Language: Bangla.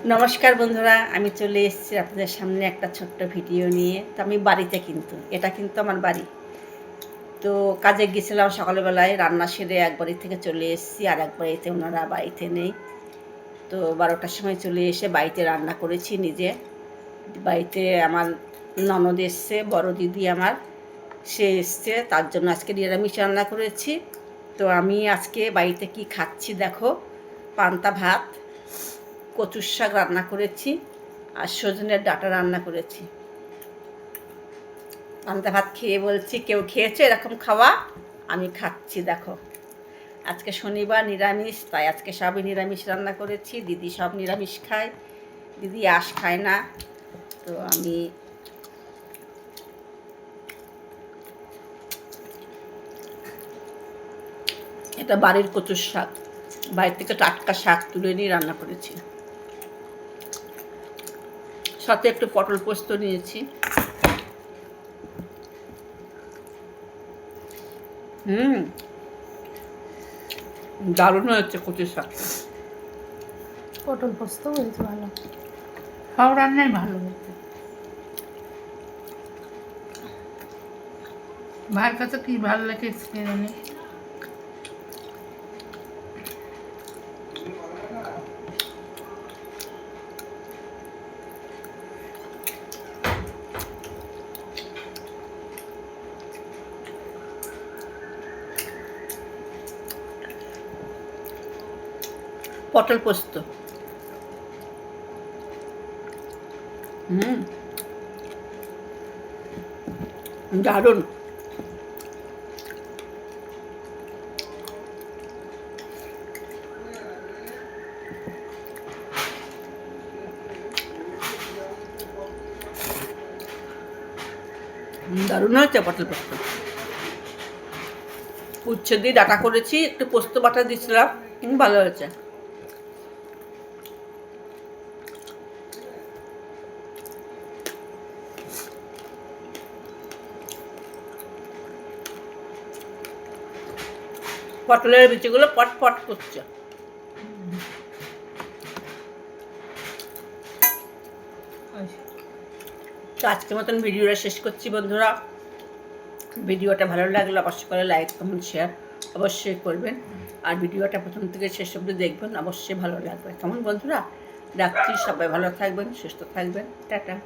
নমস্কার বন্ধুরা, আমি চলে এসেছি আপনাদের সামনে একটা ছোট্ট ভিডিও নিয়ে। তো আমি বাড়িতে, কিন্তু এটা কিন্তু আমার বাড়ি। তো কাজে গেছিলাম সকালবেলায়, রান্না সেরে এক বাড়ি থেকে চলে এসেছি আর এক বাড়িতে, ওনারা বাড়িতে নেই। তো 12টার সময় চলে এসে বাড়িতে রান্না করেছি নিজে। বাড়িতে আমার ননদ এসছে, বড় দিদি আমার, সে এসছে, তার জন্য আজকে নিরামিষ রান্না করেছি। তো আমি আজকে বাড়িতে কি খাচ্ছি দেখো, পান্তা ভাত, কচুর শাক রান্না করেছি আর সজনের ডাঁটা রান্না করেছি। পান্তা ভাত খেয়ে বলছি, কেউ খেয়েছে এরকম খাওয়া? আমি খাচ্ছি দেখো। আজকে শনিবার, নিরামিষ, তাই আজকে সবই নিরামিষ রান্না করেছি। দিদি সব নিরামিষ খায়, দিদি আঁশ খায় না। তো আমি এটা বাড়ির কচুর শাক, বাড়ির থেকে টাটকা শাক তুলে নিয়ে রান্না করেছি। সাথে একটু পটল পোস্ত নিয়েছি। দারুণ হয়েছে কচুর শাক। পটল পোস্ত হয়েছে ভালো, সব রান্নাই ভালো হয়েছে। ভাইয়ের কাছে কি ভালো লাগে জানি। পটল পোস্ত দারুণ। দারুণ হয়েছে পটল পোস্ত। উচ্ছে দিয়ে ডাঁটা করেছি, একটু পোস্ত বাটা দিয়েছিলাম, ভালো হয়েছে। পটলের বিচিগুলো পটপট করছে। তো আজকের মতন ভিডিওটা শেষ করছি বন্ধুরা। ভিডিওটা ভালো লাগলে অবশ্যই করে লাইক, কমেন্ট, শেয়ার অবশ্যই করবেন। আর ভিডিওটা প্রথম থেকে শেষ অবধি দেখবেন, অবশ্যই ভালো লাগবে। কেমন বন্ধুরা? রাখছি, সবাই ভালো থাকবেন, সুস্থ থাকবেন, টাটা।